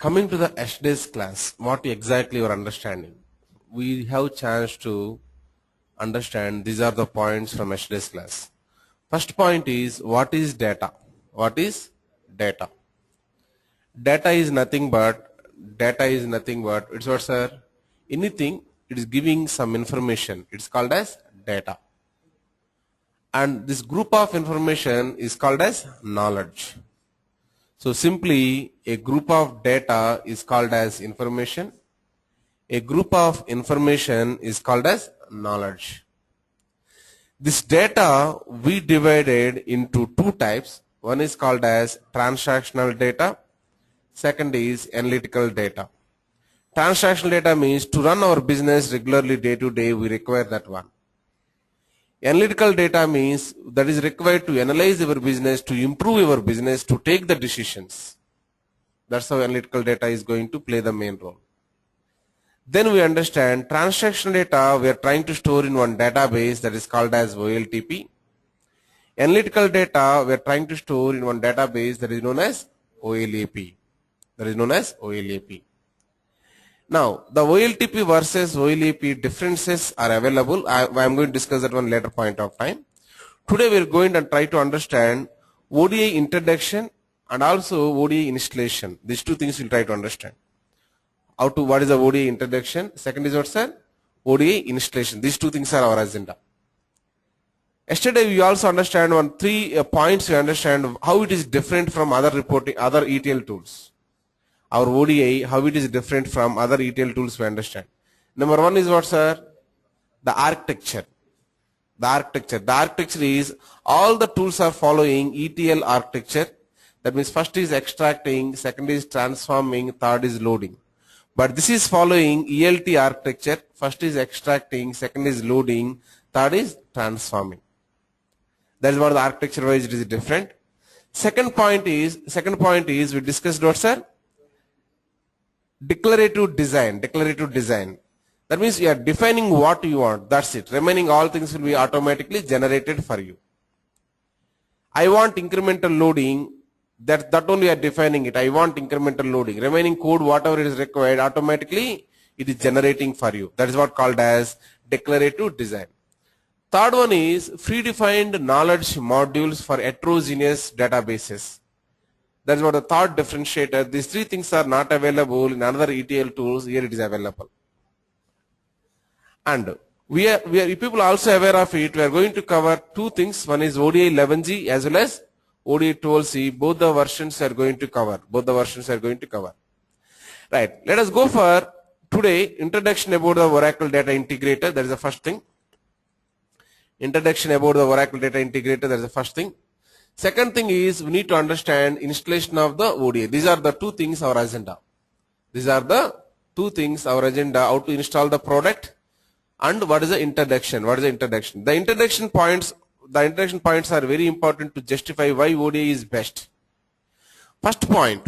Coming to the yesterday's class, what exactly you are understanding? We have chance to understand these are the points from yesterday's class. First point is, what is data? What is data? Data is nothing but it's what, sir? Anything it is giving some information. It's called as data. And this group of information is called as knowledge. So simply a group of data is called as information. A group of information is called as knowledge. This data we divided into two types. One is called as transactional data. Second is analytical data. Transactional data means to run our business regularly day to day, we require that one. Analytical data means that is required to analyze our business, to improve our business, to take the decisions. That's how analytical data is going to play the main role. Then we understand transactional data we are trying to store in one database that is called as OLTP. Analytical data we are trying to store in one database that is known as OLAP. Now, the OLTP versus OLAP differences are available. I am going to discuss that one later point of time. Today we are going to try to understand ODI introduction and also ODI installation. These two things we will try to understand. What is the ODI introduction? Second is what, sir? ODI installation. These two things are our agenda. Yesterday we also understand three points. We understand how it is different from other ETL tools. Our ODI, how it is different from other ETL tools we understand. Number one is what, sir? The architecture. The architecture is all the tools are following ETL architecture. That means first is extracting, second is transforming, third is loading. But this is following ELT architecture. First is extracting, second is loading, third is transforming. That is what the architecture wise it is different. Second point is we discussed what, sir? Declarative design. That means you are defining what you want. That's it. Remaining all things will be automatically generated for you. I want incremental loading. That only you are defining it. I want incremental loading. Remaining code, whatever it is required, automatically it is generating for you. That is what called as declarative design. Third one is predefined knowledge modules for heterogeneous databases. That is what the third differentiator. These three things are not available in another ETL tools. Here it is available. And people are also aware of it. We are going to cover two things. One is ODI 11G as well as ODI 12C. Both the versions are going to cover. Right. Let us go for today introduction about the Oracle Data Integrator. That is the first thing. Second thing is we need to understand installation of the ODI. These are the two things our agenda. How to install the product and what is the introduction. The introduction points are very important to justify why ODI is best. First point.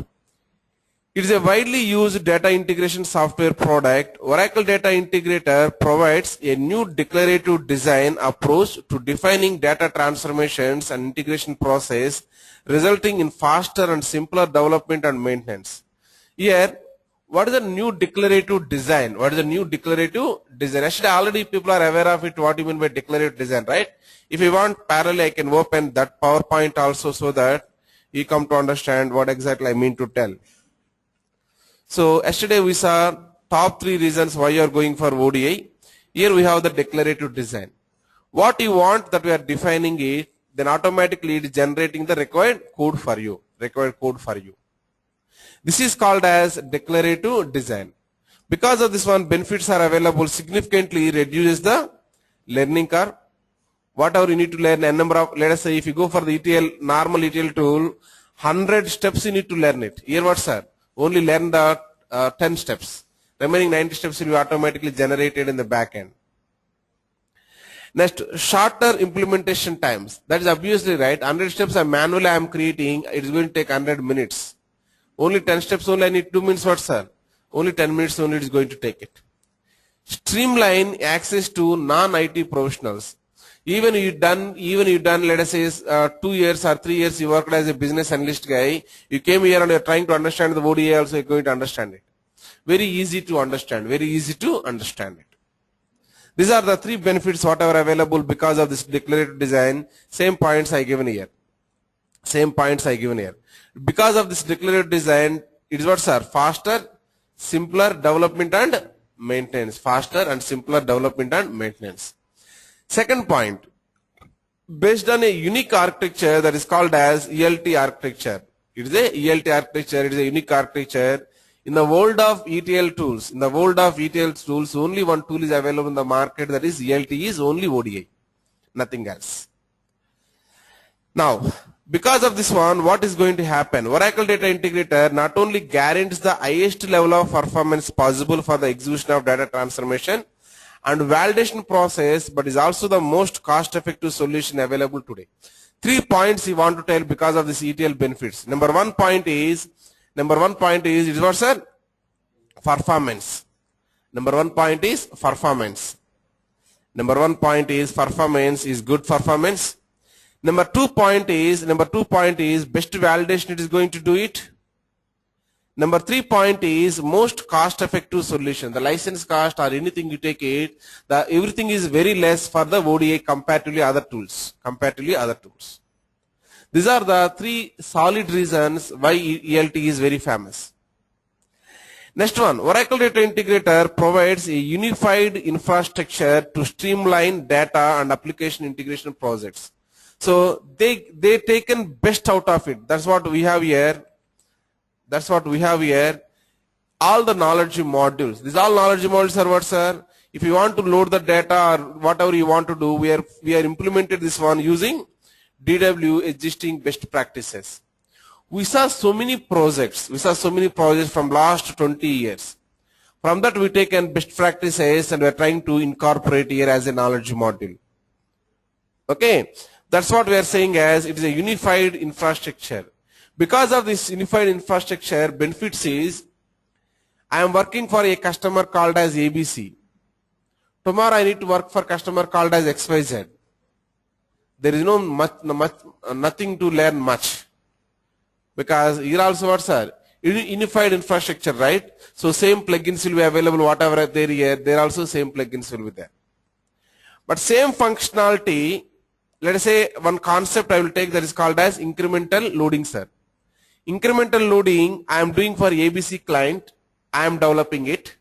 It is a widely used data integration software product. Oracle Data Integrator provides a new declarative design approach to defining data transformations and integration process, resulting in faster and simpler development and maintenance. Here, what is the new declarative design? Actually, already people are aware of it, what you mean by declarative design, right? If you want parallel, I can open that PowerPoint also so that you come to understand what exactly I mean to tell. So yesterday we saw top 3 reasons why you are going for ODI. Here we have the declarative design. What you want that we are defining it, then automatically it is generating the required code for you. This is called as declarative design. Because of this one, benefits are available, significantly reduces the learning curve. Whatever you need to learn, let us say if you go for the normal ETL tool, 100 steps you need to learn it. Here what, sir? Only learn the 10 steps. Remaining 90 steps will be automatically generated in the back end. Next, shorter implementation times. That is obviously right. 100 steps I am creating. It is going to take 100 minutes. Only 10 steps only I need 2 minutes. What, sir? Only 10 minutes only it is going to take it. Streamline access to non-IT professionals. Even you done, let us say, 2 years or 3 years, you worked as a business analyst guy. You came here and you're trying to understand the ODI also, you're going to understand it. Very easy to understand. Very easy to understand it. These are the three benefits whatever available because of this declarative design. Same points I given here. Same points I given here. Because of this declarative design, it is what, sir? Faster, simpler development and maintenance. Faster and simpler development and maintenance. Second point, based on a unique architecture that is called as ELT architecture. It is a ELT architecture, it is a unique architecture. In the world of ETL tools, only one tool is available in the market, that is ELT, is only ODI, nothing else. Now, because of this one, what is going to happen? Oracle Data Integrator not only guarantees the highest level of performance possible for the execution of data transformation and validation process, but is also the most cost-effective solution available today. 3 points you want to tell because of this ETL benefits. Number one point is, it is what, sir? Performance. Number one point is performance. Performance is good performance. Number two point is best validation it is going to do it. Number 3 point is most cost effective solution. The license cost or anything you take it, everything is very less for the ODI comparatively other tools. These are the 3 solid reasons why ELT is very famous. Next one, Oracle Data Integrator provides a unified infrastructure to streamline data and application integration projects. So they taken best out of it. That's what we have here. All the knowledge modules. These all knowledge modules are what, sir? If you want to load the data or whatever you want to do, we are implemented this one using DW existing best practices. We saw so many projects from last 20 years. From that we take best practices and we are trying to incorporate here as a knowledge module. Okay, that's what we are saying as it is a unified infrastructure. Because of this unified infrastructure, benefits is, I am working for a customer called as ABC. Tomorrow I need to work for customer called as XYZ. There is nothing to learn much. Because here also what, sir? Unified infrastructure, right? So same plugins will be available, whatever there here, there also same plugins will be there. But same functionality, let us say one concept I will take that is called as incremental loading, sir. Incremental loading I am doing for ABC client, I am developing it.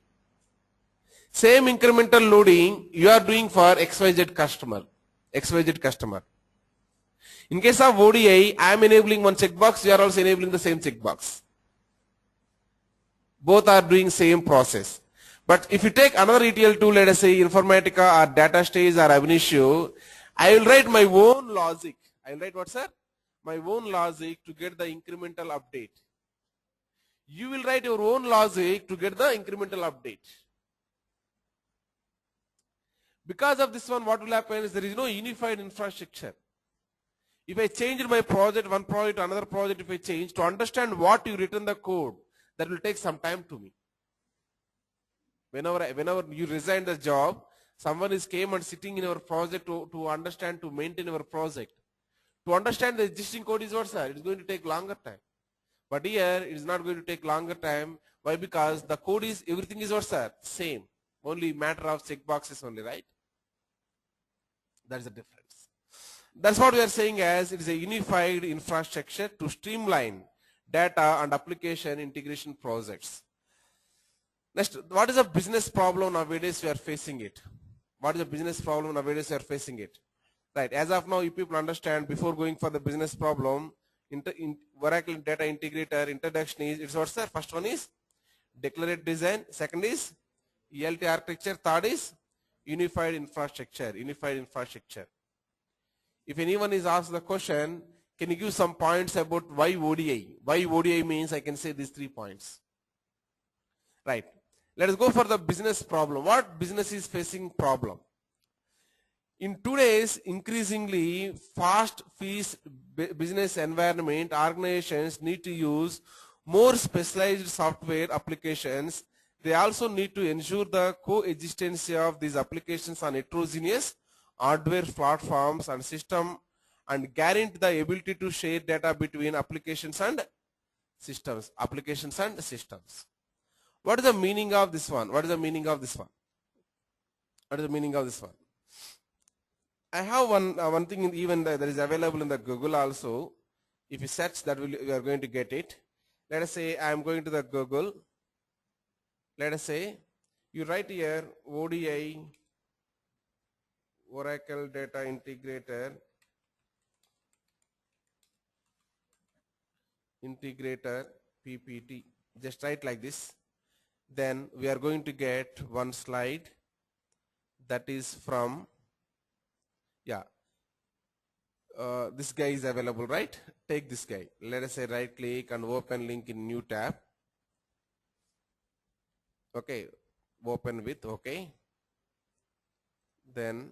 Same incremental loading you are doing for XYZ customer. In case of ODI, I am enabling one checkbox, you are also enabling the same checkbox. Both are doing same process. But if you take another ETL tool, let us say Informatica or Data Stage or Ab initio, I will write my own logic. I will write what, sir? My own logic to get the incremental update. You will write your own logic to get the incremental update. Because of this one, what will happen is there is no unified infrastructure. If I change my project, one project to another project, if I change, to understand what you written the code, that will take some time to me. Whenever you resign the job, someone is came and sitting in our project to understand, to maintain our project. To understand the existing code is what, sir? It is going to take longer time. But here, it is not going to take longer time. Why? Because the code is, everything is what, sir? Same. Only matter of checkboxes only, right? That's the difference. That's what we are saying as it is a unified infrastructure to streamline data and application integration projects. Next, what is the business problem nowadays we are facing it? What is the business problem nowadays we are facing it? Right, as of now, you people understand, before going for the business problem, Oracle Data Integrator introduction is, it's what, sir? First one is declarative design, second is ELT architecture, third is unified infrastructure. If anyone is asked the question, can you give some points about why ODI? Why ODI means, I can say these 3 points. Right. Let us go for the business problem. What business is facing problem? In today's increasingly fast-paced business environment, organizations need to use more specialized software applications. They also need to ensure the coexistence of these applications on heterogeneous hardware platforms and system, and guarantee the ability to share data between applications and systems. What is the meaning of this one? What is the meaning of this one? What is the meaning of this one? I have one thing even that is available in the Google also. If you search that, we are going to get it. Let us say I am going to the Google. Let us say you write here ODI Oracle Data Integrator PPT. Just write like this. Then we are going to get one slide that is from, yeah, this guy is available, right? Take this guy. Let us say right click and open link in new tab. Okay, open with, okay. Then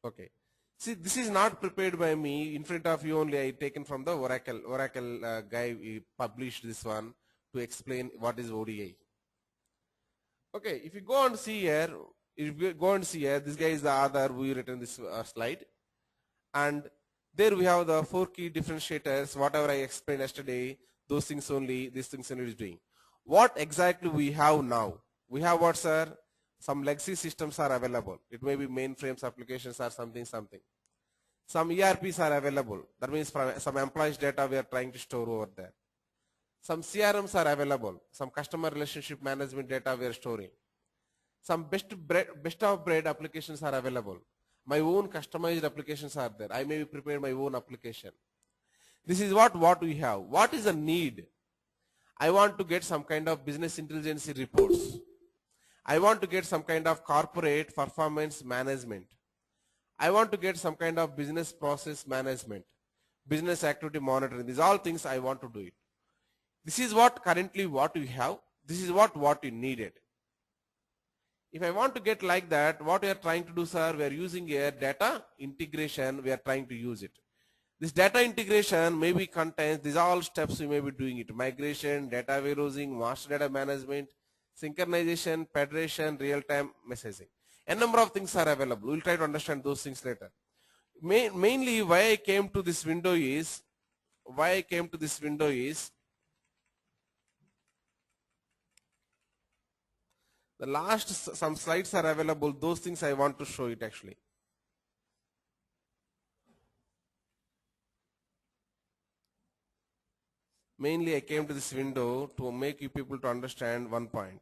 okay. See, this is not prepared by me. In front of you only, I taken from the Oracle guy. He published this one to explain what is ODI. Okay, if you go and see here, this guy is the author who written this slide, and there we have the 4 key differentiators. Whatever I explained yesterday, those things only, these things only is doing. What exactly we have now? We have what, sir? Some legacy systems are available. It may be mainframes, applications, or something. Some ERPs are available. That means from some employees' data we are trying to store over there. Some CRMs are available. Some customer relationship management data we are storing. Some best of breed applications are available. My own customized applications are there. I may be prepared my own application. This is what we have. What is the need? I want to get some kind of business intelligence reports. I want to get some kind of corporate performance management. I want to get some kind of business process management, business activity monitoring. These all things I want to do it. This is what currently what we have. This is what we needed. If I want to get like that, what we are trying to do, sir, we are using a data integration. We are trying to use it. This data integration maybe contains these all steps we may be doing it. Migration, data warehousing, master data management, synchronization, federation, real-time messaging. A number of things are available. We'll try to understand those things later. Mainly why I came to this window is, the last some slides are available. Those things I want to show it actually. Mainly I came to this window to make you people to understand one point.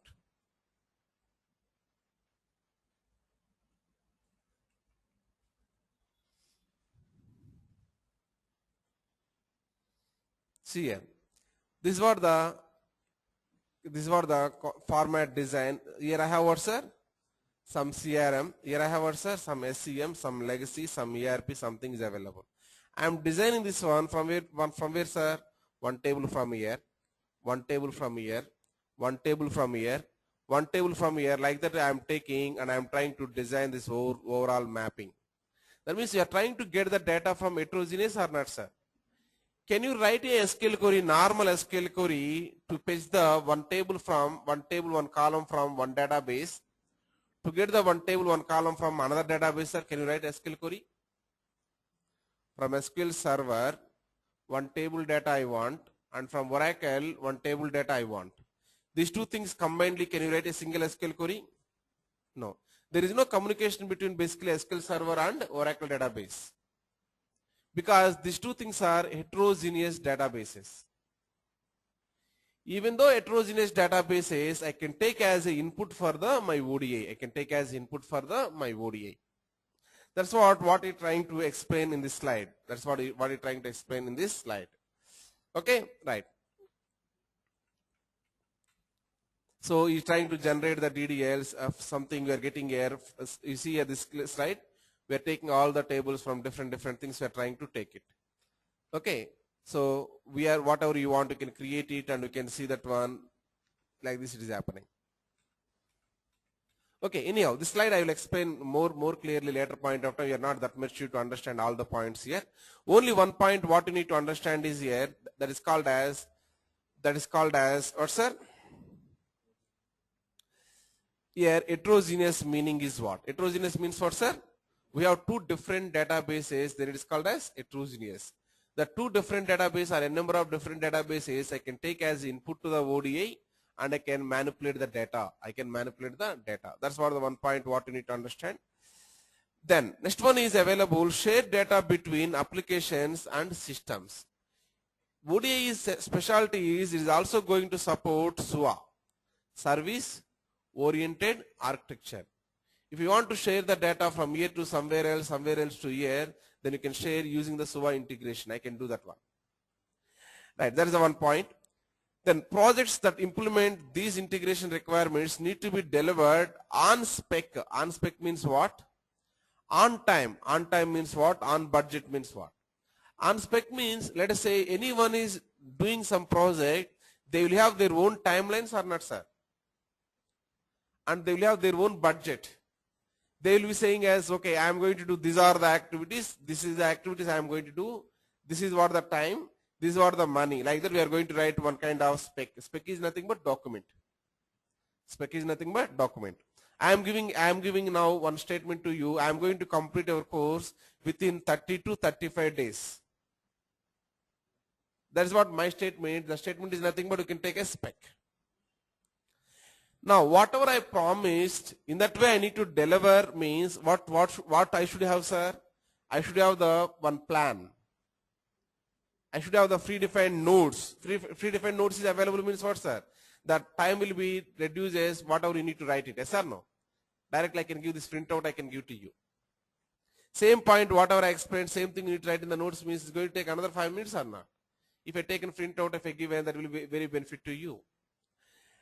See here. This is what the format design. Here I have what, sir? Some CRM. Here I have what, sir? Some SCM, some legacy, some ERP, something is available. I am designing this one from where, sir? One table from here, one table from here, one table from here, one table from here. Like that I am taking and I am trying to design this overall mapping. That means you are trying to get the data from heterogeneous or not, sir? Can you write a SQL query, normal SQL query, to fetch the one table, one column from one database, to get the one table, one column from another database, sir? Can you write SQL query? From SQL server, one table data I want, and from Oracle, one table data I want. These two things combinedly, can you write a single SQL query? No. There is no communication between basically SQL server and Oracle database, because these two things are heterogeneous databases. Even though heterogeneous databases, I can take as an input for my ODI. My ODI. That's what he's trying to explain in this slide. That's what he's trying to explain in this slide. Okay, right. So he's trying to generate the DDLs of something we are getting here. You see here this slide. We are taking all the tables from different things. We are trying to take it. Okay. So we are, whatever you want, you can create it and you can see that one like this. It is happening. Okay, anyhow, this slide I will explain more clearly later point of time. You are not that much to understand all the points here. Only one point what you need to understand is here, that is called as what, sir? Here heterogeneous meaning is what? Heterogeneous means what, sir? We have two different databases, then it is called as heterogeneous. The two different databases are a number of different databases I can take as input to the ODI, and I can manipulate the data. That's what the one point what you need to understand. Then next one is available shared data between applications and systems. ODI's specialty is it is also going to support SOA, service oriented architecture. If you want to share the data from here to somewhere else to here, then you can share using the SOA integration. I can do that one. Right, that is the one point. Then projects that implement these integration requirements need to be delivered on spec. On spec means what? On time. On time means what? On budget means what? On spec means, let us say anyone is doing some project, they will have their own timelines or not, sir? And they will have their own budget. They will be saying as, okay, I am going to do these are the activities, this is the activities I am going to do, this is what the time, this is what the money. Like that we are going to write one kind of spec. Spec is nothing but document. Spec is nothing but document. I am giving now one statement to you. I am going to complete our course within 30 to 35 days. That is what my statement. The statement is nothing but you can take a spec. Now, whatever I promised, in that way I need to deliver means what I should have, sir? I should have the one plan. I should have the predefined nodes. Predefined nodes is available means what, sir? That time will be reduced as whatever you need to write it. Yes or no? Directly I can give this printout, I can give to you. Same point, whatever I explained, same thing you need to write in the notes means it's going to take another 5 minutes or not. If I take a printout, if I give that will be very benefit to you.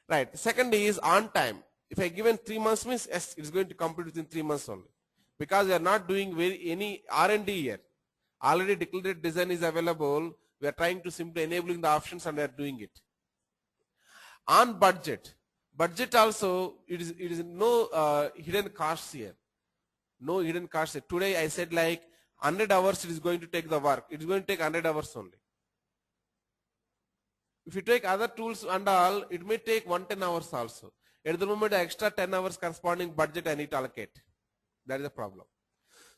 Right. Second is on time. If I given 3 months means yes, it's going to complete within 3 months only. Because we are not doing any R&D here. Already declared design is available. We are trying to simply enabling the options and we are doing it. On budget. Budget also, it is no hidden costs here. No hidden costs here. Today I said like 100 hours it is going to take the work. It is going to take 100 hours only. If you take other tools and all, it may take 110 hours also. At the moment, the extra 10 hours corresponding budget I need to allocate. That is the problem.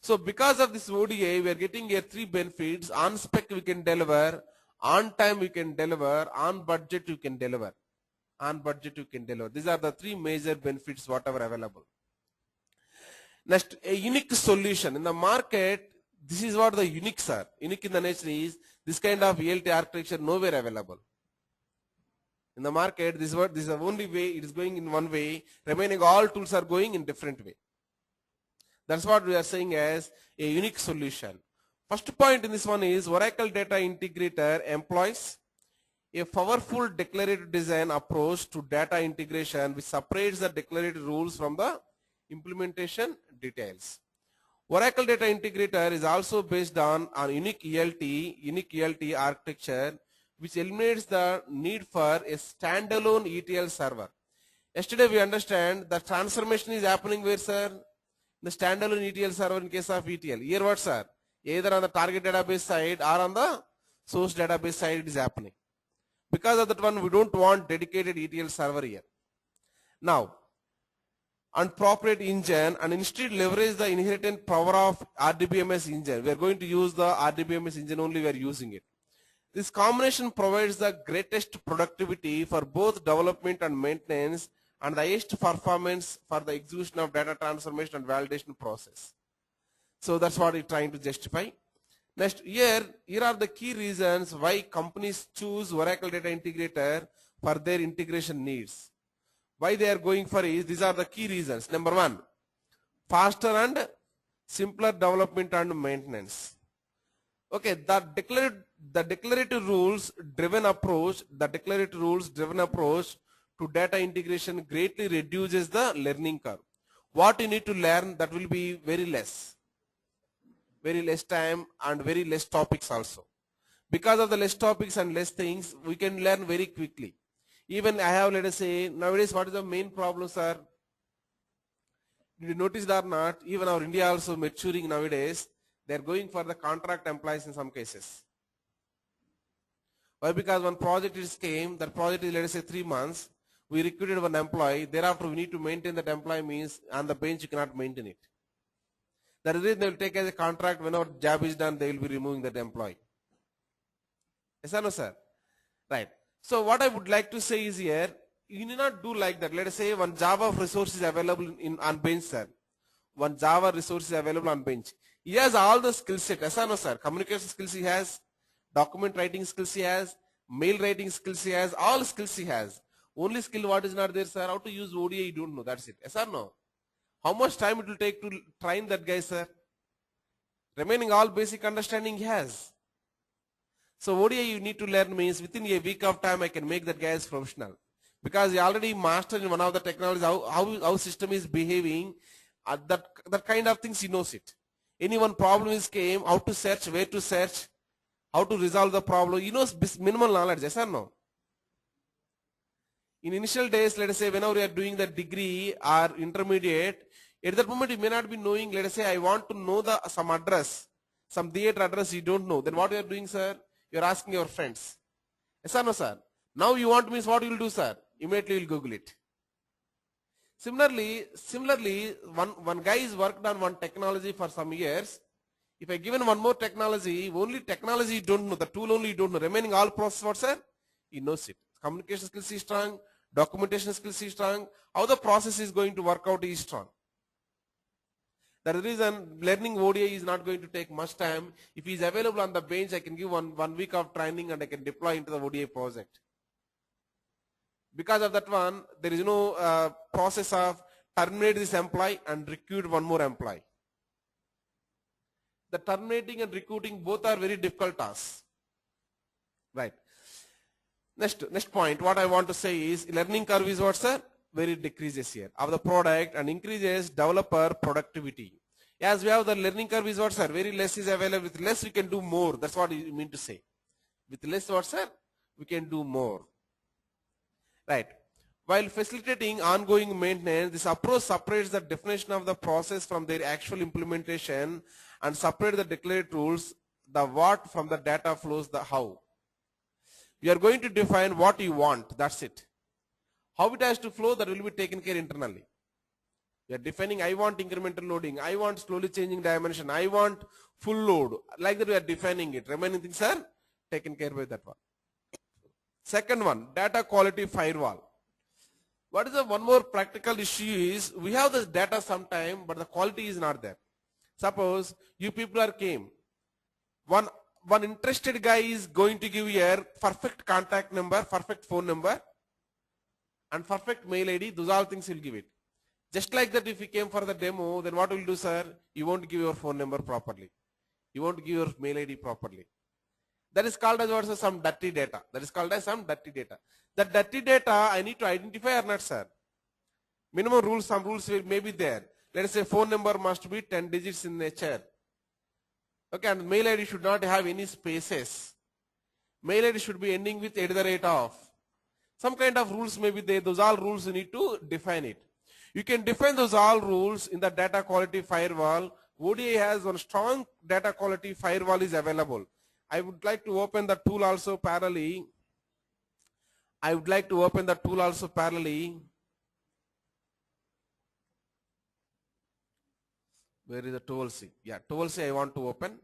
So because of this ODI, we are getting here 3 benefits. On spec we can deliver, on time we can deliver, on budget you can deliver. On budget you can deliver. These are the 3 major benefits whatever available. Next, a unique solution. In the market, this is what the uniques are. Unique in the nature is, this kind of ELT architecture nowhere available. In the market, this is the only way, it is going in one way, remaining all tools are going in different way. That's what we are saying as a unique solution. First point in this one is Oracle Data Integrator employs a powerful declarative design approach to data integration which separates the declarative rules from the implementation details. Oracle Data Integrator is also based on unique ELT architecture which eliminates the need for a standalone ETL server. Yesterday we understand the transformation is happening where, sir? The standalone ETL server in case of ETL. Here what, sir? Either on the target database side or on the source database side it is happening. Because of that one, we don't want dedicated ETL server here. Now, appropriate engine and instead leverage the inherent power of RDBMS engine. We are going to use the RDBMS engine only, we are using it. This combination provides the greatest productivity for both development and maintenance and the highest performance for the execution of data transformation and validation process. So that's what we're trying to justify. Next, here are the key reasons why companies choose Oracle Data Integrator for their integration needs. Why they are going for it, these are the key reasons. Number 1, faster and simpler development and maintenance. Okay, the declarative rules driven approach to data integration greatly reduces the learning curve. What you need to learn, that will be very less time and very less topics also. Because of the less topics and less things, we can learn very quickly. Even I have, let us say, nowadays what is the main problem, sir? Did you notice that or not? Even our India also maturing nowadays. They're going for the contract employees in some cases. Why? Because one project is came, that project is let us say 3 months. We recruited one employee. Thereafter, we need to maintain that employee means on the bench you cannot maintain it. That is the reason they will take as a contract. Whenever job is done, they will be removing that employee. Yes or no, sir? Right. So what I would like to say is here, you need not do like that. Let us say one Java resource is available on bench, sir. One Java resource is available on bench. He has all the skill set. Yes or no, sir? Communication skills he has, document writing skills he has, mail writing skills he has, all skills he has. Only skill what is not there, sir? How to use ODI, you don't know. That's it. Yes or no? How much time it will take to train that guy, sir? Remaining all basic understanding he has. So ODI you need to learn means within a week of time I can make that guy as professional. Because he already mastered in one of the technologies how system is behaving, that kind of things he knows it. Any one problem is came, how to search, where to search, how to resolve the problem. He knows minimal knowledge, yes or no? In initial days, let us say whenever you are doing the degree or intermediate, at that moment you may not be knowing, let us say I want to know some address, some theater address you don't know. Then what you are doing, sir? You are asking your friends. Yes or no, sir? Now you want means what you will do, sir? Immediately you will Google it. Similarly, one guy is worked on one technology for some years. If I given one more technology, only technology you don't know, the tool only you don't know. Remaining all process what, sir? He knows it. Communication skills is strong, documentation skills is strong, how the process is going to work out is strong. That is the reason learning ODI is not going to take much time. If he is available on the bench, I can give one week of training and I can deploy into the ODI project. Because of that one, there is no process of terminate this employee and recruit one more employee. The terminating and recruiting both are very difficult tasks. Right. Next point, what I want to say is learning curve is what, sir? Very decreases here of the product and increases developer productivity. As we have the learning curve is what, sir? Very less is available. With less we can do more. That's what you mean to say. With less what, sir? We can do more. Right. While facilitating ongoing maintenance, this approach separates the definition of the process from their actual implementation and separate the declared rules, the what from the data flows, the how. You are going to define what you want. That's it. How it has to flow, that will be taken care internally. You are defining, I want incremental loading, I want slowly changing dimension, I want full load. Like that we are defining it. Remaining things are taken care by that one. Second one, data quality firewall. What is the one more practical issue is, we have this data sometime, but the quality is not there. Suppose you people are came. One interested guy is going to give you a perfect contact number, perfect phone number, and perfect mail ID. Those all things he'll give it. Just like that, if you came for the demo, then what will do, sir? You won't give your phone number properly. You won't give your mail ID properly. That is called as also some dirty data. That is called as some dirty data. That dirty data I need to identify or not, sir? Minimum rules, some rules may be there. Let us say phone number must be 10 digits in nature. Okay, and mail ID should not have any spaces. Mail ID should be ending with @ Some kind of rules may be there. Those all rules you need to define it. You can define those all rules in the data quality firewall. ODI has one strong data quality firewall is available. I would like to open the tool also parallelly. Where is the tool C? Yeah, tool C I want to open.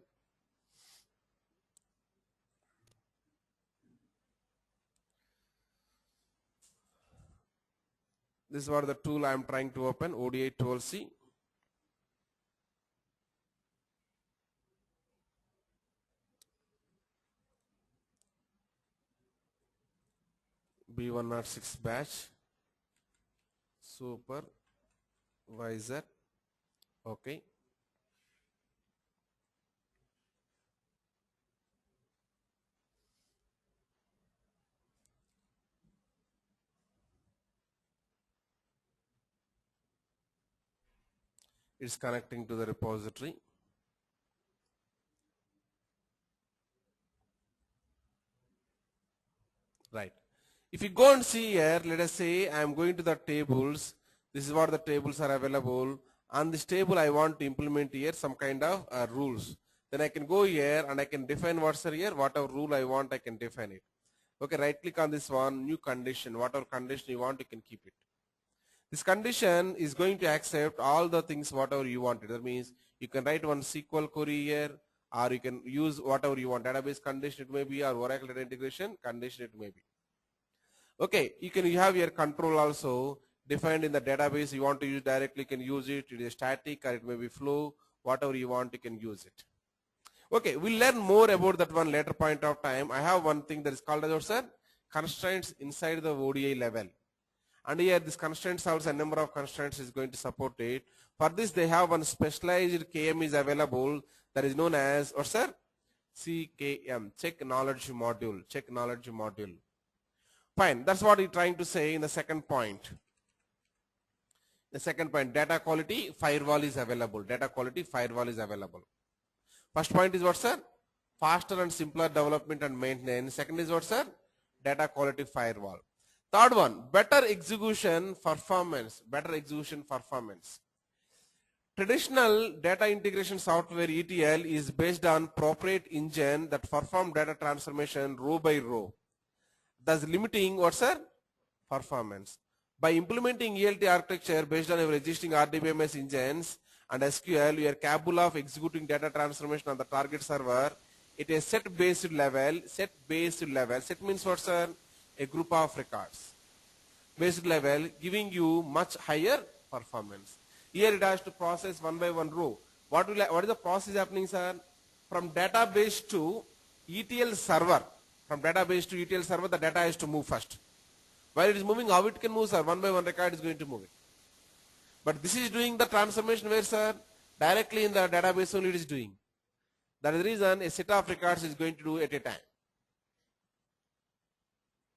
This is what the tool I am trying to open, ODI tool C. B106 batch. Supervisor. Okay. It's connecting to the repository. Right. If you go and see here, let us say I am going to the tables. This is what the tables are available. On this table I want to implement here some kind of rules. Then I can go here and I can define what's here, whatever rule I want I can define it. Okay, right click on this one, new condition, whatever condition you want you can keep it. This condition is going to accept all the things whatever you wanted. That means you can write one SQL query here, or you can use whatever you want. Database condition it may be, or Oracle data integration condition it may be. Okay, you have your control also defined in the database. You want to use directly, you can use it. It is static or it may be flow. Whatever you want, you can use it. Okay, we'll learn more about that one later point of time. I have one thing that is called as constraints inside the ODI level. And here this constraints also a number of constraints is going to support it. For this they have one specialized KM is available that is known as CKM, check knowledge module, check knowledge module. Fine, that's what he's trying to say in the second point. The second point, data quality firewall is available. Data quality firewall is available. First point is what, sir? Faster and simpler development and maintenance. Second is what, sir? Data quality firewall. Third one, better execution performance. Better execution performance. Traditional data integration software ETL is based on proprietary engine that perform data transformation row by row, thus limiting what, sir? Performance. By implementing ELT architecture based on our existing RDBMS engines and SQL, we are capable of executing data transformation on the target server at a set-based level. Set-based level. Set means what, sir? A group of records. Based level, giving you much higher performance. Here it has to process one by one row. What is the process happening, sir? From database to ETL server. From database to ETL server, the data has to move first. While it is moving, how it can move, sir? One by one record is going to move it. But this is doing the transformation where, sir? Directly in the database only it is doing. That is the reason a set of records is going to do at a time.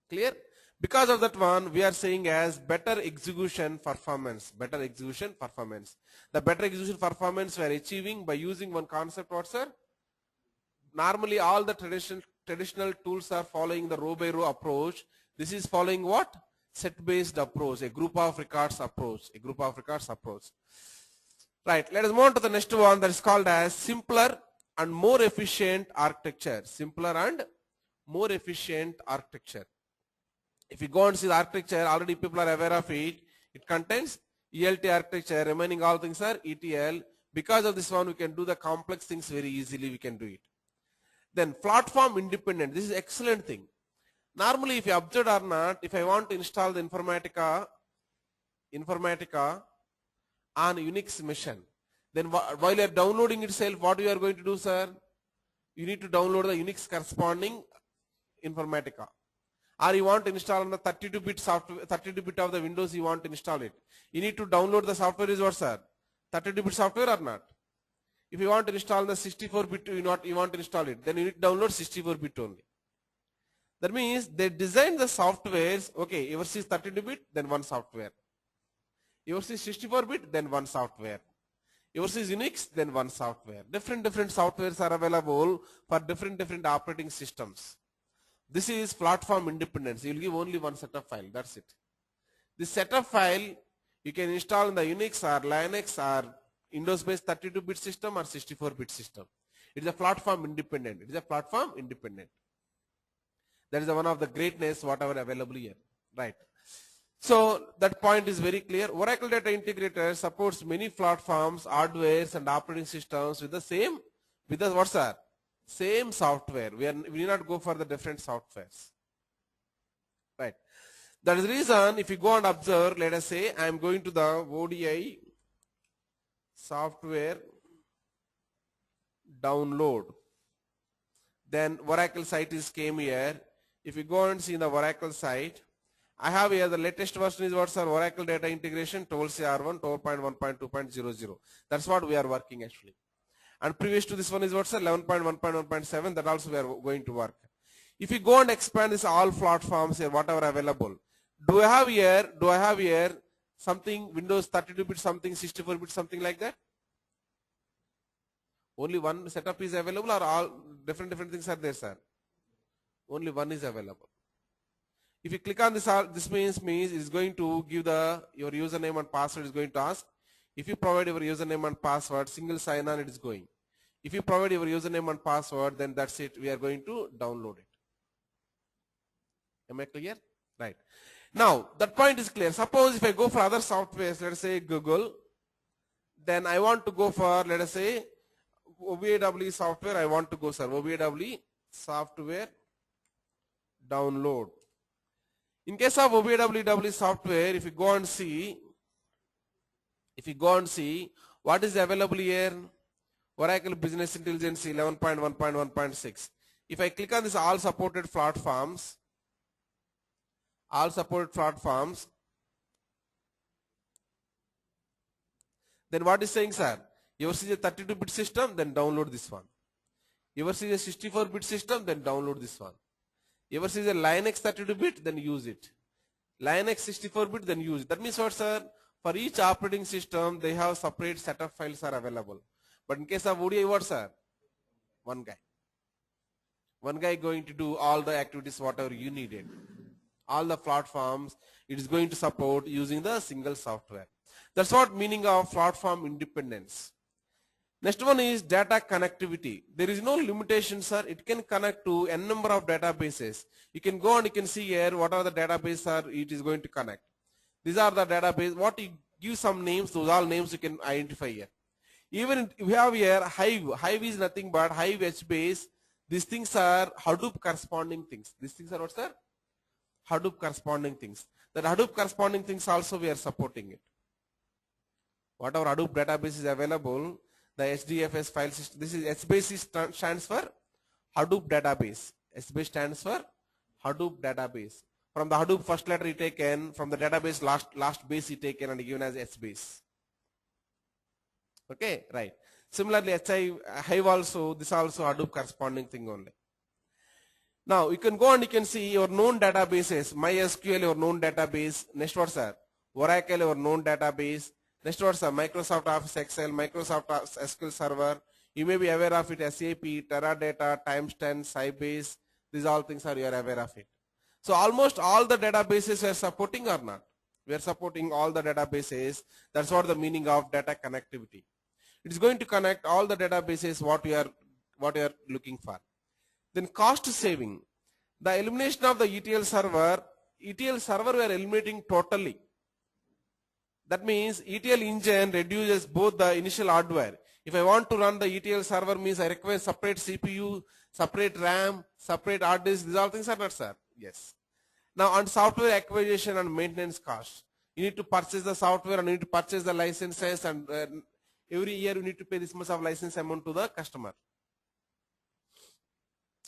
Clear? Because of that one, we are saying as better execution performance. Better execution performance. The better execution performance we are achieving by using one concept, what, sir? Normally all the traditional tools are following the row by row approach. This is following what? Set-based approach, a group of records approach, a group of records approach. Right, let us move on to the next one that is called as simpler and more efficient architecture. Simpler and more efficient architecture. If you go and see the architecture, already people are aware of it. It contains ELT architecture, remaining all things are ETL. Because of this one, we can do the complex things very easily, we can do it. Then platform independent, this is excellent thing. Normally, if you observe or not, if I want to install the Informatica on Unix machine, then while you are downloading itself, what you are going to do, sir? You need to download the Unix corresponding Informatica. Or you want to install on the 32-bit software, 32-bit of the Windows, you want to install it. You need to download the software is what, sir? 32-bit software or not? If you want to install the 64-bit, you want to install it, then you need to download 64-bit only. That means they design the softwares, okay, yours is 32-bit, then one software. Yours is 64-bit, then one software. Yours is Unix, then one software. Different softwares are available for different operating systems. This is platform independence. You will give only one set of file, that's it. This set of file you can install in the Unix or Linux or Windows-based 32-bit system or 64-bit system. It is a platform independent. It is a platform independent. That is one of the greatness whatever available here. Right. So that point is very clear. Oracle Data Integrator supports many platforms, hardwares and operating systems with the same, with the what's that? Same software. We need not go for the different softwares. Right. That is the reason if you go and observe, let us say I am going to the ODI software download. Then Oracle site is came here. If you go and see in the Oracle site, I have here the latest version is what's our Oracle Data Integration 12CR1 12.1.2.00. That's what we are working actually. And previous to this one is what's 11.1.1.7, that also we are going to work. If you go and expand this all platforms here, whatever available, do I have here something Windows 32-bit something, 64-bit something like that? Only one setup is available or all different things are there, sir? Only one is available. If you click on this means it is going to give your username and password is going to ask. If you provide your username and password, single sign-on, it is going. If you provide your username and password, then that's it. We are going to download it. Am I clear? Right. Now, that point is clear. Suppose if I go for other softwares, let us say Google, then I want to go for, let us say, ODI software, I want to go, sir. ODI software download. In case of ODI software, if you go and see what is available here, Oracle Business Intelligence 11.1.1.6. If I click on this all supported platforms, then what is saying, sir? Yours is a 32-bit system, then download this one. Yours is a 64-bit system, then download this one. Yours is a Linux 32-bit, then use it. Linux 64-bit, then use it. That means what, sir? For each operating system, they have separate set of files are available. But in case of ODI, what, sir? One guy. One guy going to do all the activities, whatever you needed. All the platforms, it is going to support using the single software. That's what meaning of platform independence. Next one is data connectivity. There is no limitation, sir. It can connect to n number of databases. You can go and you can see here what are the databases are it is going to connect. These are the database. What you give some names, those all names you can identify here. Even we have here Hive. Hive is nothing but Hive HBase. These things are Hadoop corresponding things. These things are what, sir? Hadoop corresponding things. That Hadoop corresponding things also we are supporting it. Whatever Hadoop database is available, the HDFS file system, this is HBase stands for Hadoop database. HBase stands for Hadoop database. From the Hadoop first letter you taken, from the database last base you taken and given as HBase. Okay, right. Similarly, Hive also, this also Hadoop corresponding thing only. Now you can go and you can see your known databases. MySQL, your known database. Next what, sir? Oracle, your known database. Next what, sir? Microsoft Office Excel, Microsoft SQL Server. You may be aware of it. SAP, Teradata, Timestamp, Sybase. These all things are you are aware of it. So almost all the databases we are supporting or not? We are supporting all the databases. That's what the meaning of data connectivity. It is going to connect all the databases what you are looking for. Then cost saving. The elimination of the ETL server we are eliminating totally. That means ETL engine reduces both the initial hardware. If I want to run the ETL server means I require separate CPU, separate RAM, separate hard disk. These all things are not, sir. Yes. Now on software acquisition and maintenance cost. You need to purchase the software and you need to purchase the licenses and every year you need to pay this much of license amount to the customer.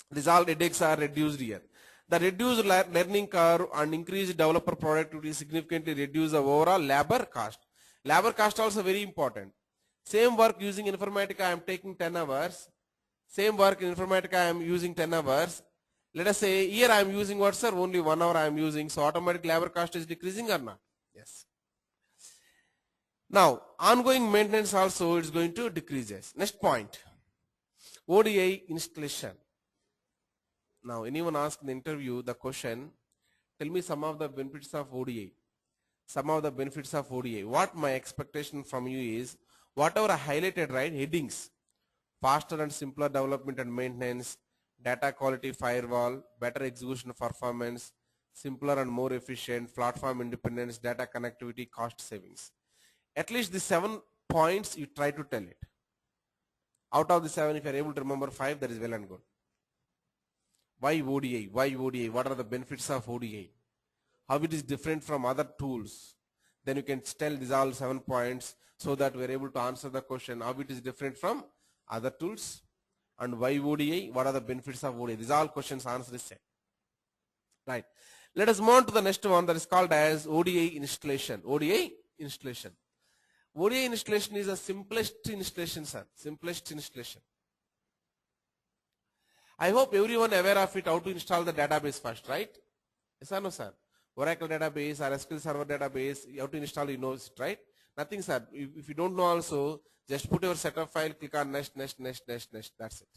These all headaches are reduced here. The reduced learning curve and increased developer productivity significantly reduce the overall labor cost. Labor cost also very important. Same work using Informatica I am taking 10 hours. Same work in Informatica I am using 10 hours. Let us say here I am using what, sir? Only 1 hour I am using. So automatic labor cost is decreasing or not? Yes. Now ongoing maintenance also is going to decrease. Next point. ODI installation. Now anyone ask in the interview the question, tell me some of the benefits of ODI. Some of the benefits of ODI. What my expectation from you is, whatever I highlighted, right, headings, faster and simpler development and maintenance, data quality firewall, better execution performance, simpler and more efficient, platform independence, data connectivity, cost savings. At least the 7 points you try to tell it. Out of the 7, if you are able to remember 5, that is well and good. Why ODI? Why ODI? What are the benefits of ODI? How it is different from other tools? Then you can tell these all 7 points so that we are able to answer the question how it is different from other tools and why ODI? What are the benefits of ODI? These all questions answer is set. Right. Let us move on to the next one that is called as ODI installation. ODI installation. ODI installation is the simplest installation, sir. Simplest installation. I hope everyone aware of it, how to install the database first, right? Yes or no, sir? Oracle database or SQL Server database, how to install, you know it, right? Nothing, sir. If you don't know also, just put your setup file, click on next. That's it.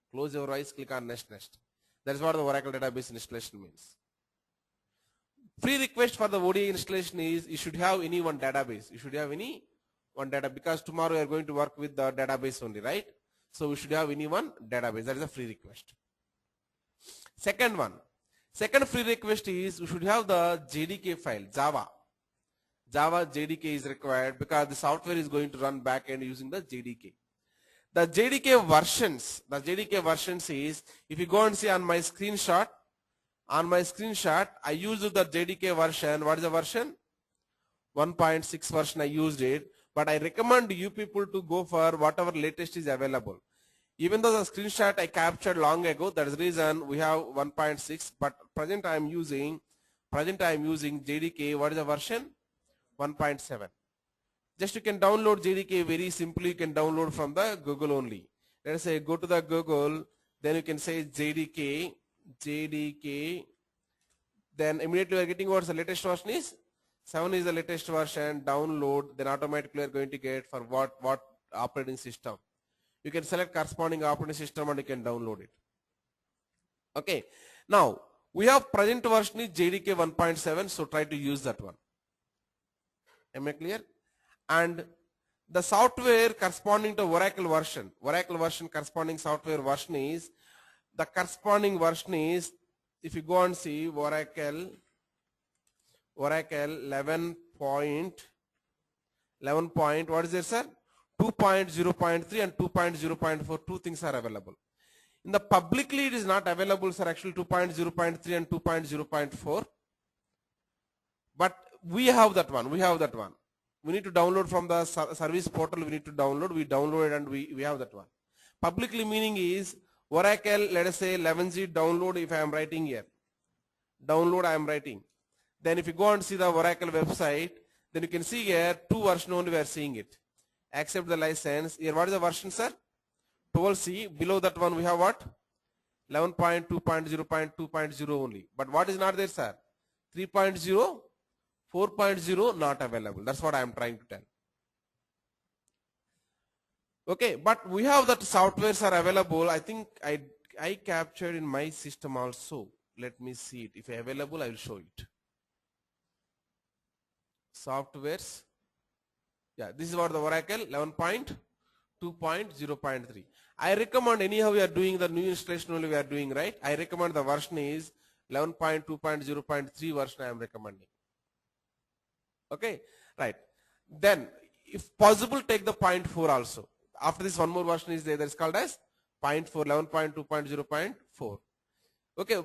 Close your eyes, click on next. That is what the Oracle database installation means. Prerequisite for the ODI installation is you should have any one database. You should have any One data, because tomorrow we are going to work with the database only, right? So we should have any one database. That is a free request. Second one, second free request is we should have the JDK file, Java JDK is required because the software is going to run backend using the JDK. The JDK versions is, if you go and see on my screenshot, I used the JDK version. What is the version? 1.6 version I used it, but I recommend you people to go for whatever latest is available. Even though the screenshot I captured long ago, that is the reason we have 1.6, but present I am using JDK. What is the version? 1.7. Just you can download JDK very simply. You can download from the Google only. Let us say go to the Google, then you can say JDK, then immediately we are getting what's the latest version is. 7 is the latest version. Download, then automatically you are going to get for what operating system. You can select corresponding operating system and you can download it. Okay. Now we have present version is JDK 1.7, so try to use that one. Am I clear? And the software corresponding to Oracle version corresponding software version is, the corresponding version is, if you go and see Oracle 11 point, what is there, sir? 2.0.3 and 2.0.4, two things are available. In the publicly it is not available, sir, actually 2.0.3 and 2.0.4. But we have that one. We need to download from the service portal. We download it and we have that one. Publicly meaning is Oracle, let us say 11G download. If I am writing here, download I am writing. Then if you go and see the Oracle website, then you can see here 2 version only we are seeing it. Accept the license. Here what is the version, sir? 12C. Below that one we have what? 11.2.0.2.0 only. But what is not there, sir? 3.0, 4.0 not available. That's what I am trying to tell. Okay, but we have that softwares are available. I think I captured in my system also. Let me see it. If available, I will show it. Softwares. Yeah, this is what the Oracle 11.2.0.3. I recommend, anyhow we are doing the new installation only we are doing, right? I recommend the version is 11.2.0.3 version I am recommending. Okay, right. Then if possible take the 0.4 also. After this one more version is there, that is called as 0.4, 11.2.0.4. Okay,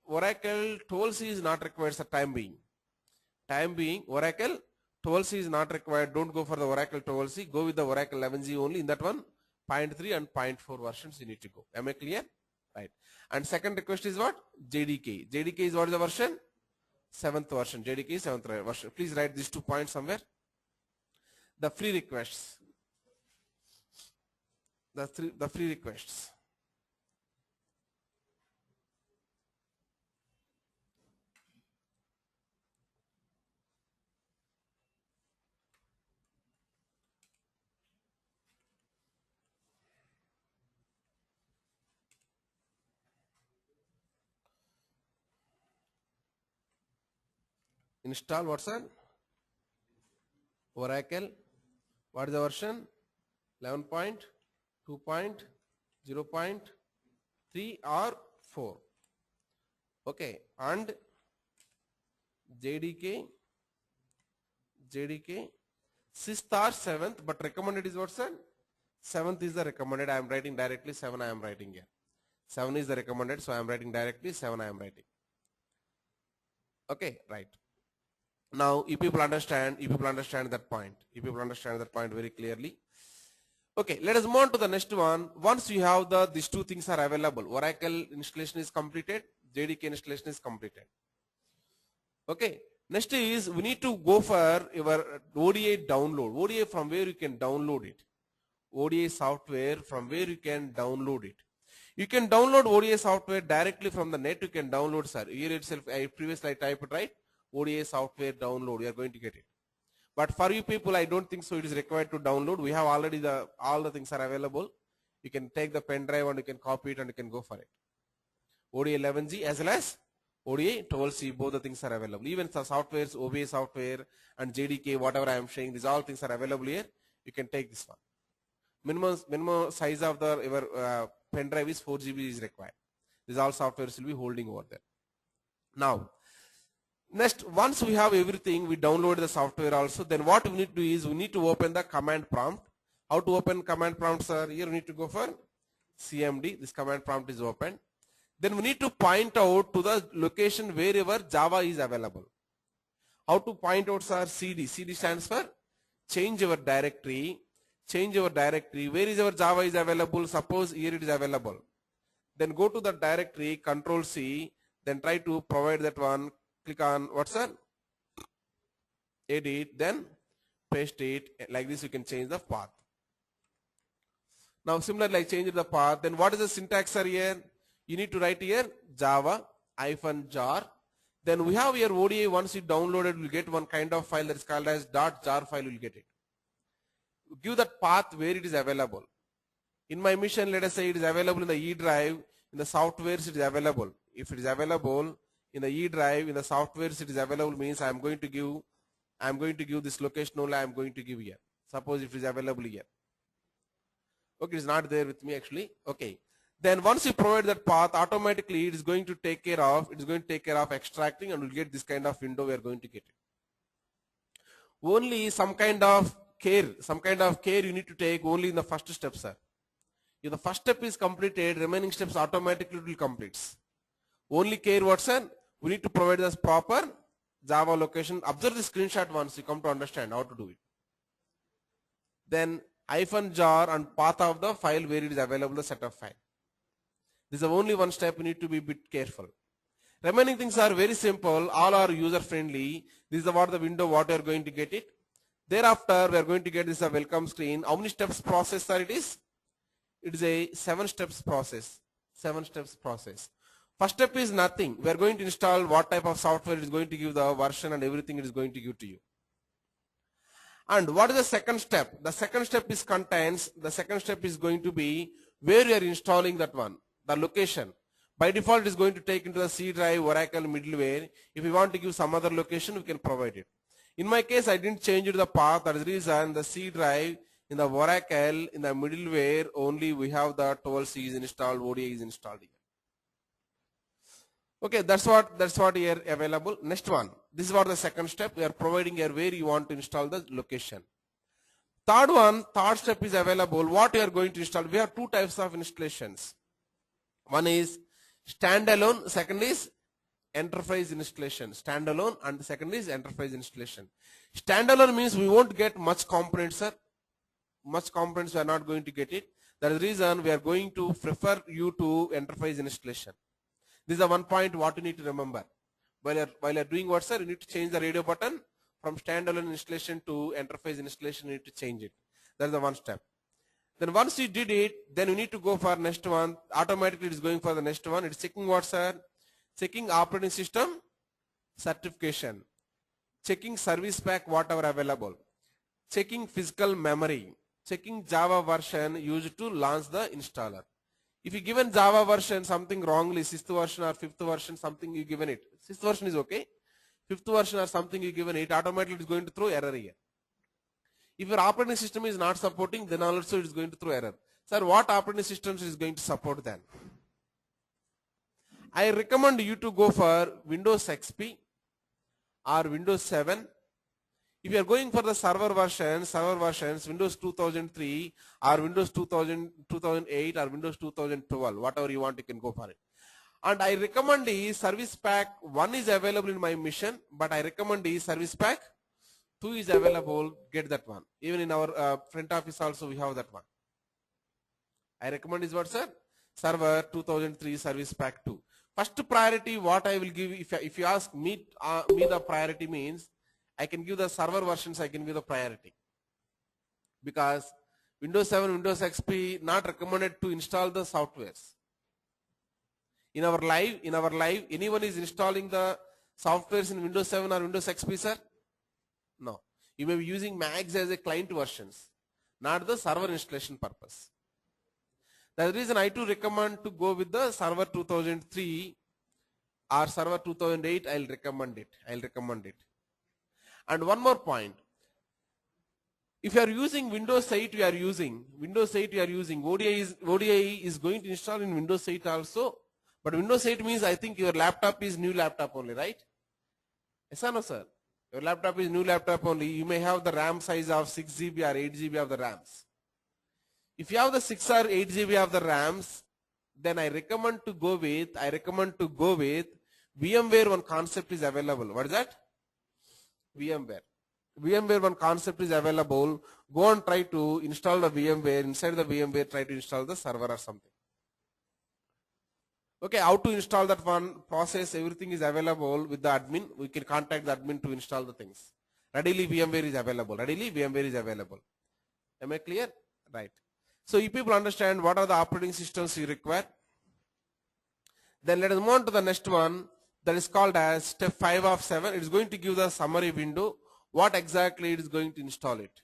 Oracle 12C is not required for time being. Oracle 12C is not required. Don't go for the Oracle 12C. Go with the Oracle 11G only. In that one, 0.3 and 0.4 versions you need to go. Am I clear? Right. And second request is what? JDK. JDK is what is the version? 7th version. JDK is 7th version. Please write these 2 points somewhere. The free requests. The free requests. Install what's that? Oracle. What is the version? 11.2.0.3 or 4. Okay, and JDK 6th or 7th, but recommended is what, sir? 7th is the recommended. I am writing directly 7. I am writing here. 7 is the recommended, so I am writing directly 7. I am writing. Okay, right. Now, if people understand that point. If people understand that point very clearly. Okay, let us move on to the next one. Once you have these 2 things are available, Oracle installation is completed, JDK installation is completed. Okay, next is we need to go for your ODI download. ODI from where you can download it. ODI software from where you can download it. You can download ODI software directly from the net. You can download, sir. Here itself, previously I typed it, right? ODI software download, you are going to get it. But for you people, I don't think so it is required to download. We have already all the things are available. You can take the pen drive and you can copy it and you can go for it. ODI 11G as well as ODI, 12C, both the things are available. Even the softwares, OBA software and JDK, whatever I am saying, these all things are available here. You can take this one. Minimum size of your pen drive is 4 GB is required. These all softwares will be holding over there. Now, next, once we have everything, we download the software also. Then what we need to do is we need to open the command prompt. How to open command prompt, sir? Here we need to go for CMD. This command prompt is open. Then we need to point out to the location wherever Java is available. How to point out, sir? CD. CD stands for change your directory. Change your directory. Where is our Java is available? Suppose here it is available. Then go to the directory, Control C. Then try to provide that one. Click on what's that? Edit. Then paste it. Like this, you can change the path. Now, similarly, like change the path. Then what is the syntax, sir? Here you need to write here Java -jar. Then we have here ODI. Once you download it, you'll get one kind of file that is called as .jar file. You'll get it. Give that path where it is available. In my mission, let us say it is available in the E drive. In the softwares, it is available. If it is available in the E drive, in the softwares, it is available means I am going to give this location only. I am going to give here. Suppose if it is available here. Okay, it's not there with me actually. Okay. Then once you provide that path, automatically it is going to take care of extracting, and we'll get this kind of window we are going to get it. Only some kind of care you need to take only in the first step, sir. If the first step is completed, remaining steps automatically will complete. Only care what, sir? We need to provide this proper Java location. Observe the screenshot once you come to understand how to do it. Then -jar and path of the file where it is available, the setup file. This is only one step. You need to be a bit careful. Remaining things are very simple. All are user friendly. This is about the window what we are going to get it. Thereafter, we are going to get this a welcome screen. How many steps process, sir, it is? It is a 7 steps process. 7 steps process. First step is nothing. We are going to install what type of software it is going to give, the version and everything it is going to give to you. And what is the second step? The second step is contents. The second step is going to be where you are installing that one, the location. By default, it is going to take into the C drive, Oracle middleware. If you want to give some other location, we can provide it. In my case, I didn't change it to the path. That is the reason the C drive, in the Oracle, in the middleware, only we have the 12C is installed, ODI is installed here. Okay, that's what here available. Next one. This is what the second step. We are providing here where you want to install the location. Third step is available. What you are going to install? We have 2 types of installations. One is standalone, second is enterprise installation. Standalone and the second is enterprise installation. Standalone means we won't get much components, sir. Much components we are not going to get it. That is the reason we are going to prefer you to enterprise installation. This is the one point what you need to remember. While you are doing what, sir, you need to change the radio button from standalone installation to enterprise installation. You need to change it. That's the one step. Then once you did it, then you need to go for next one. Automatically it is going for the next one. It's checking what, sir? Checking operating system certification. Checking service pack whatever available. Checking physical memory. Checking Java version used to launch the installer. If you given Java version something wrongly, 6th version or 5th version something you given it. 6th version is okay. 5th version or something you given it, automatically it is going to throw error here. If your operating system is not supporting, then also it is going to throw error. Sir, what operating systems is going to support then? I recommend you to go for Windows XP or Windows 7. If you are going for the server versions, Windows 2003 or Windows 2008 or Windows 2012, whatever you want, you can go for it. And I recommend the Service Pack 1 is available in my mission, but I recommend the Service Pack 2 is available, get that one. Even in our front office also we have that one. I recommend is what, sir? Server 2003 Service Pack 2. First priority what I will give, if you ask me the priority means, I can give the server versions, I can give the priority. Because Windows 7, Windows XP not recommended to install the softwares. In our live, anyone is installing the softwares in Windows 7 or Windows XP, sir? No. You may be using Macs as a client versions, not the server installation purpose. That's the reason I too recommend to go with the server 2003 or server 2008, I'll recommend it. And one more point. If you are using Windows 8, ODI is going to install in Windows 8 also. But Windows 8 means I think your laptop is new laptop only, right? Yes or no, sir? Your laptop is new laptop only. You may have the RAM size of 6 GB or 8 GB of the RAMs. If you have the 6 or 8 GB of the RAMs, then I recommend to go with VMware. One concept is available. What is that? VMware one concept is available. Go and try to install the VMware. Inside the VMware, try to install the server or something. Okay, how to install that one process, everything is available with the admin. We can contact the admin to install the things. Readily VMware is available. Am I clear? Right. So if people understand what are the operating systems you require, then let us move on to the next one, that is called as step 5 of 7. It is going to give the summary window, what exactly it is going to install it.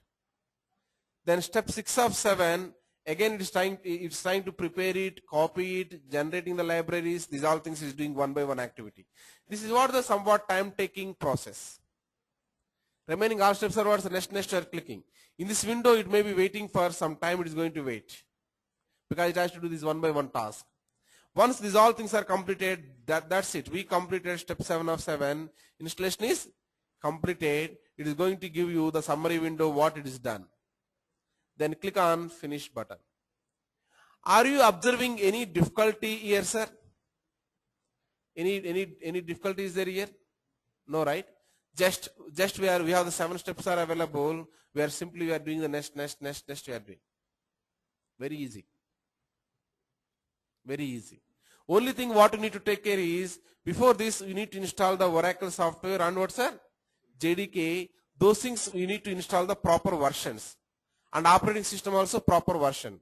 Then step 6 of 7, again it's trying to prepare it, copy it, generating the libraries. These all things is doing one by one activity. This is what the somewhat time taking process. Remaining all steps are what's next you are clicking. In this window it may be waiting for some time, it is going to wait. Because it has to do this one by one task. Once these all things are completed, that's it. We completed step 7 of 7. Installation is completed. It is going to give you the summary window what it is done. Then click on finish button. Are you observing any difficulty here, sir? Any difficulty is there here? No, right? Just we have the 7 steps are available. We are doing the next we are doing. Very easy. Very easy. Only thing what you need to take care is, before this you need to install the Oracle software and what, sir? JDK. Those things you need to install the proper versions. And operating system also proper version.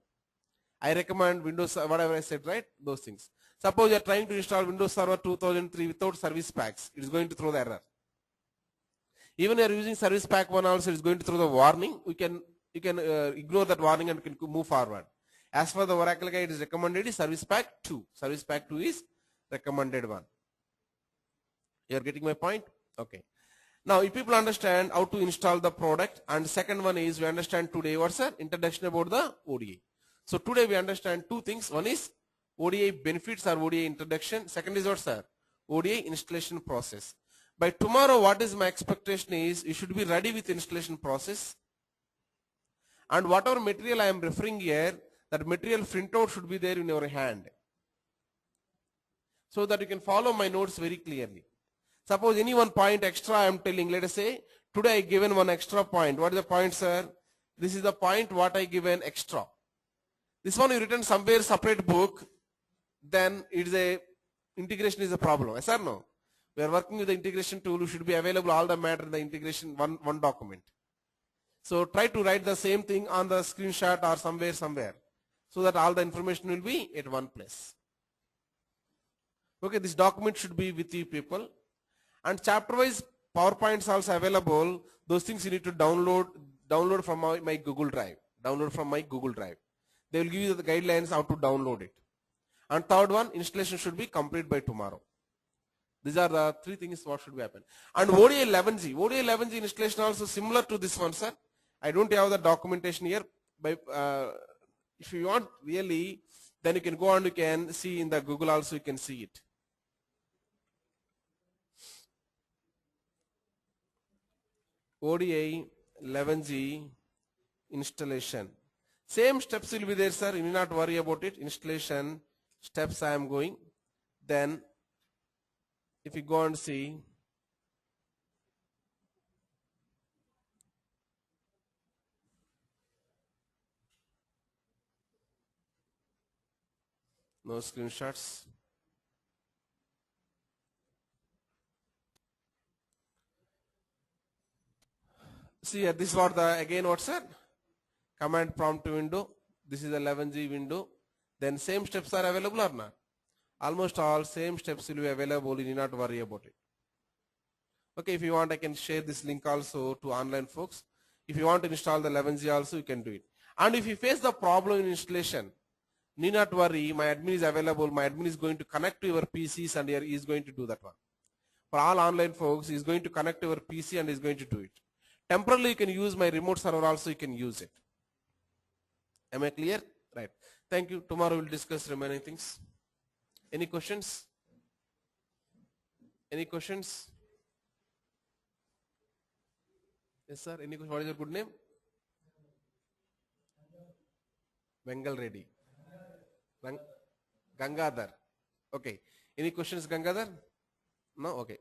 I recommend Windows, whatever I said, right? Those things. Suppose you are trying to install Windows Server 2003 without service packs. It is going to throw the error. Even if you are using service pack 1 also, it is going to throw the warning. You can ignore that warning and can move forward. As for the Oracle guide, it is recommended is Service Pack 2. Service Pack 2 is recommended one. You are getting my point? Okay. Now, if people understand how to install the product, and second one is we understand today what's an introduction about the ODI. So today we understand two things. One is ODI benefits or ODI introduction. Second is what, sir? ODI installation process. By tomorrow, what is my expectation is you should be ready with installation process. And whatever material I am referring here, that material printout should be there in your hand, so that you can follow my notes very clearly. Suppose any one point extra I am telling, let us say, today I given one extra point. What is the point, sir? This is the point what I given extra. This one you written somewhere separate book, then integration is a problem. Yes or no? We are working with the integration tool, you should be available all the matter in the integration one document. So try to write the same thing on the screenshot or somewhere, so that all the information will be at one place. Okay, this document should be with you people. And chapter-wise PowerPoints also available. Those things you need to download from my Google Drive. They will give you the guidelines how to download it. And third one, installation should be complete by tomorrow. These are the three things what should be happen. And ODI 11G. ODI 11G installation also similar to this one, sir. I don't have the documentation here. If you want really, then you can go and you can see in the Google also, you can see it. ODI 11G installation. Same steps will be there, sir. You need not worry about it. Installation steps I am going. Then if you go and see, no screenshots. See here, this is what again what's that? Command prompt window. This is the 11G window. Then same steps are available or not? Almost all same steps will be available. You need not worry about it. Okay, if you want, I can share this link also to online folks. If you want to install the 11G also, you can do it. And if you face the problem in installation, Need not worry, my admin is available, my admin is going to connect to your PCs and he is going to do that one. For all online folks, he is going to connect to your PC and is going to do it. Temporarily you can use my remote server also, you can use it. Am I clear? Right. Thank you. Tomorrow we'll discuss remaining things. Any questions? Any questions? Yes, sir. Any question? What is your good name? Bengal Reddy. Gangadhar. Okay. Any questions, Gangadhar? No? Okay.